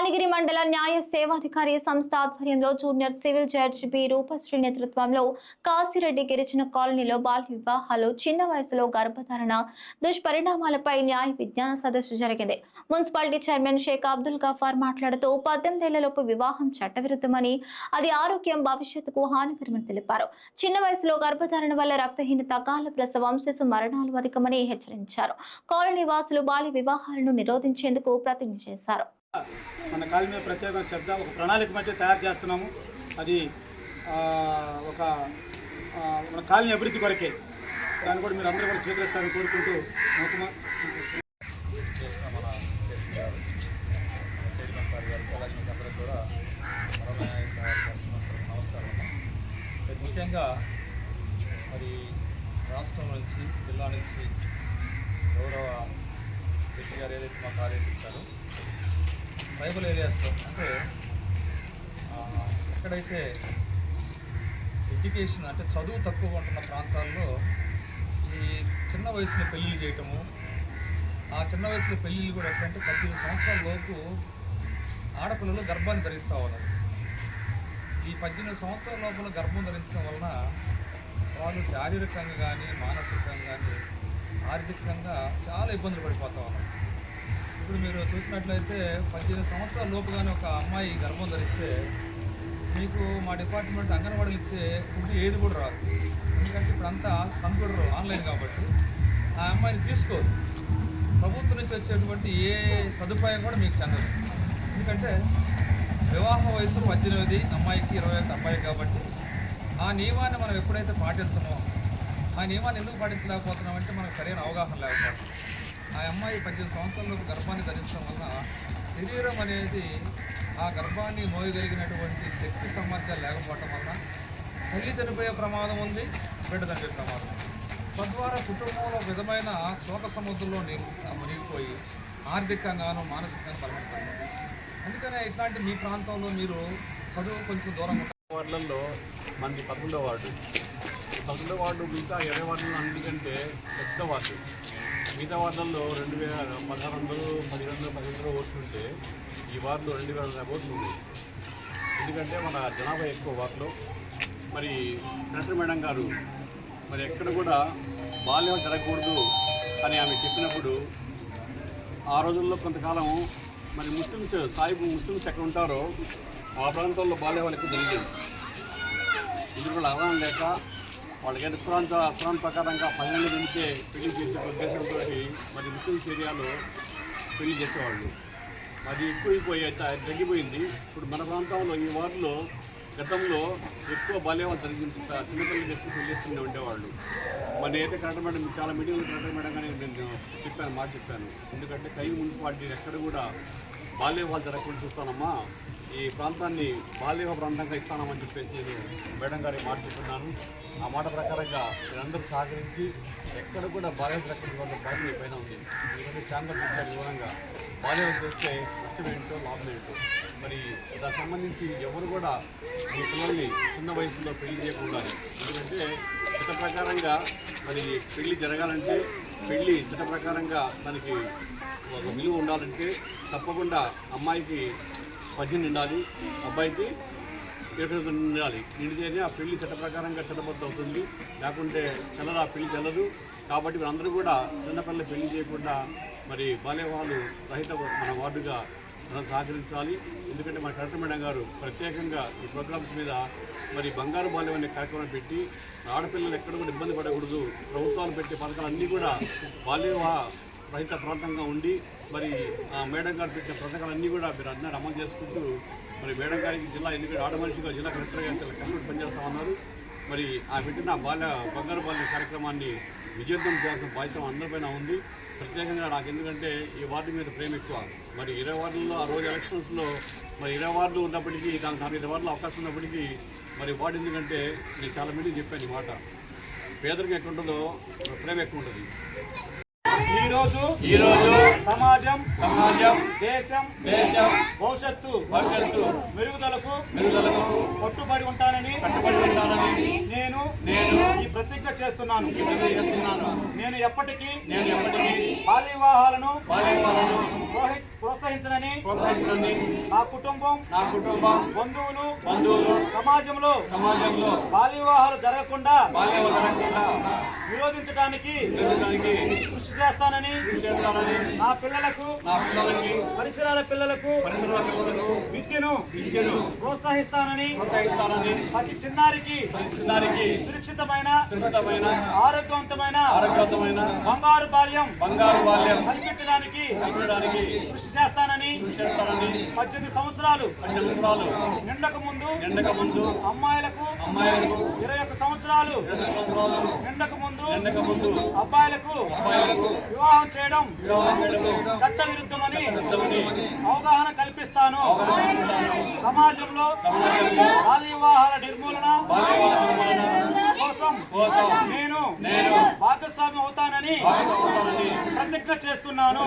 కాళగిరి మండల న్యాయ సేవాధికారి సంస్థ ఆధ్వర్యంలో junior civil judge B Rupasri నేతృత్వంలో కాశీరెడ్డి గిరిజన కాలనీలో బాల్య వివాహాలు, చిన్న వయసులో గర్భధారణ దుష్పరిణామాలపై న్యాయ విజ్ఞాన సదస్సు జరిగింది. మున్సిపాలిటీ చైర్మన్ షేక్ అబ్దుల్ గఫార్ మాట్లాడుతూ 18 ఏళ్లలోపు వివాహం చట్టవిరుద్ధమని, అది ఆరోగ్యం, భవిష్యత్తుకు హానికరమని తెలిపారు. చిన్న వయసులో గర్భధారణ వల్ల రక్తహీనత, అకాల ప్రసవం, శిశు మరణాలు అధికమని హెచ్చరించారు. కాలనీ వాసులు బాల్య వివాహాలను నిరోధించేందుకు ప్రతిజ్ఞ చేశారు. మన కాలనీ మీద ప్రత్యేక శ్రద్ధ, ఒక ప్రణాళిక మధ్య తయారు చేస్తున్నాము. అది ఒక మన కాలనీ అభివృద్ధి కొరకే. దాన్ని కూడా మీరు అందరూ కూడా స్వీకరిస్తారని కోరుకుంటూ మన చైర్మన్ సార్ గారు అలాగే మీకు అందరూ కూడా నమస్కారం. ముఖ్యంగా మరి రాష్ట్రం నుంచి, జిల్లా నుంచి గౌరవ రెడ్డి గారు ఏదైతే మాకు ఆదేశించారో ట్రైబల్ ఏరియాస్లో, అంటే ఎక్కడైతే ఎడ్యుకేషన్ అంటే చదువు తక్కువ ఉంటున్న ప్రాంతాల్లో ఈ చిన్న వయసులో పెళ్ళిళ్ళు చేయటము, ఆ చిన్న వయసులో పెళ్ళిళ్ళు కూడా ఎట్లంటే 18 సంవత్సరాల లోపు ఆడపిల్లలు గర్భాన్ని ధరిస్తూ ఉన్నారు. ఈ 18 సంవత్సరాల లోపల గర్భం ధరించడం వలన వాళ్ళు శారీరకంగా కానీ, మానసికంగా కానీ, ఆర్థికంగా చాలా ఇబ్బందులు పడిపోతూ ఉన్నారు. ఇప్పుడు మీరు చూసినట్లయితే 18 సంవత్సరాల లోపుగానే ఒక అమ్మాయి గర్భం ధరిస్తే మీకు మా డిపార్ట్మెంట్ అంగన్వాడీలు ఇచ్చే ఫుడ్ ఏది కూడా రాదు. ఎందుకంటే ఇప్పుడు అంతా కంప్యూటర్ ఆన్లైన్ కాబట్టి ఆ అమ్మాయిని తీసుకోరు. ప్రభుత్వం నుంచి వచ్చేటువంటి ఏ సదుపాయం కూడా మీకు చెందదు. ఎందుకంటే వివాహ వయసు 18, అమ్మాయికి 21 అబ్బాయి కాబట్టి ఆ నియమాన్ని మనం ఎప్పుడైతే పాటించమో, ఆ నియమాన్ని ఎందుకు పాటించలేకపోతున్నామంటే మనకు సరైన అవగాహన లేకపోవడం. ఆ అమ్మాయి 18 సంవత్సరాలకు గర్భాన్ని ధరించడం వలన శరీరం అనేది ఆ గర్భాన్ని మోయగలిగినటువంటి శక్తి సామర్థ్యాలు లేకపోవటం వలన తల్లి చనిపోయే ప్రమాదం ఉంది, బిడ్డ చనిపోయే ప్రమాదం ఉంది. తద్వారా కుటుంబంలో విధమైన శోక సముద్రంలో మునిగిపోయి ఆర్థికంగాను, మానసికంగా పరిమిస్తుంది. అందుకనే ఇట్లాంటి మీ ప్రాంతంలో మీరు చదువు కొంచెం దూరంగా వార్డులలో మనది 11వ వార్డు. 11వ వార్డు మిగతా 20 వార్డులు అన్నిటికంటే పెద్ద వార్డు. మిగతా వార్డుల్లో 1600, 1100, 1500 ఓట్లు ఉంటే ఈ వార్డులో 2000 ఓట్లు ఉన్నాయి. ఎందుకంటే మన జనాభా ఎక్కువ వార్డులో. మరి కలెక్టర్ మేడం గారు మరి ఎక్కడ కూడా బాల్యం జరగకూడదు అని ఆమె చెప్పినప్పుడు ఆ రోజుల్లో కొంతకాలం మరి ముస్లిమ్స్ ఎక్కడ ఉంటారో ఆ ప్రాంతాల్లో బాల్యవాళ్ళు ఎక్కువ జరిగేది. ఇది కూడా అవగాహన లేక వాళ్ళకైతే ఖురాన్ ప్రకారంగా 12 నుంచే పెళ్లి చేసే ఉద్దేశంతో మరి ముస్లిమ్స్ ఏరియాలో పెళ్లి చేసేవాళ్ళు. అది ఎక్కువైపోయి తగ్గిపోయింది. ఇప్పుడు మన ప్రాంతంలో ఈ వార్డులో గతంలో ఎక్కువ బాల్యవాళ్ళు జరిగింది. చిన్నపిల్లలకి ఎక్కువ పెళ్లి చేస్తూనే ఉండేవాళ్ళు. మరి అయితే కలెక్టర్ మేడం చాలా మీటింగ్లో కలెక్టర్ మేడం కానీ నేను మాట చెప్పాను. ఎందుకంటే కైలు మున్సిపాలిటీ ఎక్కడ కూడా బాల్యవాళ్ళు జరగకుండా చూస్తానమ్మా, ఈ ప్రాంతాన్ని బాల్య ప్రాంతంగా ఇస్తానమని చెప్పేసి నేను మేడం గారికి మాట చెప్తున్నాను. ఆ మాట ప్రకారంగా మీరందరూ సహకరించి ఎక్కడ కూడా బాల్యం జరగకుండా బాధ్యత పైన ఉంది. ఈరోజు శాంతం వివరంగా బాల్యం చేస్తే నష్టం ఏంటో, లాభం ఏంటో, మరి దానికి సంబంధించి ఎవరు కూడా మీ పిల్లల్ని చిన్న వయసులో పెళ్లి చేయకుండా. ఎందుకంటే చట్ట ప్రకారంగా మరి పెళ్లి జరగాలంటే, పెళ్లి చట్ట ప్రకారంగా దానికి ఒక విలువ ఉండాలంటే తప్పకుండా అమ్మాయికి 18 ఉండాలి, అబ్బాయికి 20 ఉండాలి. నిండితేనే ఆ పెళ్లి చట్ట ప్రకారంగా చట్టబద్ధం అవుతుంది. లేకుంటే ఆ పెళ్లి చెల్లదు. కాబట్టి మీరందరూ కూడా చిన్నపిల్లలు పెళ్లి చేయకుండా మరి బాల్యవాళ్ళు రహిత మన వార్డుగా మనం సహకరించాలి. ఎందుకంటే మన కలెక్టర్ మేడం గారు ప్రత్యేకంగా ఈ ప్రోగ్రామ్స్ మీద మరి బంగారు బాల్యం అనే కార్యక్రమం పెట్టి ఆడపిల్లలు ఎక్కడ కూడా ఇబ్బంది పడకూడదు, ప్రభుత్వాలు పెట్టే పథకాలన్నీ కూడా బాల్య రహిత ప్రాంతంగా ఉండి మరి ఆ మేడం గారు పెట్టిన పథకాలన్నీ కూడా మీరు అందరూ అమలు చేసుకుంటూ మరి మేడం గారికి జిల్లా, ఎందుకంటే ఆడమనిషిగా జిల్లా కలెక్టర్ గారు చాలా కష్టపడి పనిచేస్తామన్నారు. మరి ఆ పెట్టిన బంగారు బాల్య కార్యక్రమాన్ని విజయవంతం చేయాల్సిన బాధ్యత అందరిపైన ఉంది. ప్రత్యేకంగా నాకు ఎందుకంటే ఈ వార్డు మీద ప్రేమ ఎక్కువ. మరి 20 వార్డుల్లో ఆ రోజు ఎలక్షన్స్లో మరి 20 వార్డులు ఉన్నప్పటికీ, దానికి 40 వార్డులు అవకాశం ఉన్నప్పటికీ మరి వార్డు ఎందుకంటే నేను చాలా మీటింగ్ చెప్పాను ఈ మాట, పేదరికం ఎక్కువ ఉంటుందో ప్రేమ ఎక్కువ ఉంటుంది. ఈరోజు సమాజం దేశం భవిష్యత్తు మెరుగుదలకు కట్టుబడి ఉంటానని నేను ఈ ప్రతిజ్ఞ చేస్తున్నాను. నేను ఎప్పటికీ బాల్య వివాహాలను ప్రోత్సహించనని ప్రోత్సహించనని నా కుటుంబం బంధువులు సమాజంలో బాల్య వివాహాలు జరగకుండా నిరోధించడానికి కృషి చేస్తానని నా పిల్లలకు పరిసరాల పిల్లలకు విద్యను ప్రోత్సహిస్తానని ప్రతి చిన్నారికి సురక్షితమైన ఆరోగ్యవంతమైన బంగారు బాల్యం కల్పించడానికి కృషి చేస్తానని 18 సంవత్సరాలు నిండక ముందు అమ్మాయిలకు 21 సంవత్సరాలు నిండక ముందు అబ్బాయిలకు వివాహం చేయడం చట్ట విరుద్ధమని అవగాహన కల్పిస్తాను. సమాజంలో బాల్య వివాహాల నిర్మూలన కోసం నేను భాగస్వామి అవుతానని ప్రతిజ్ఞ చేస్తున్నాను.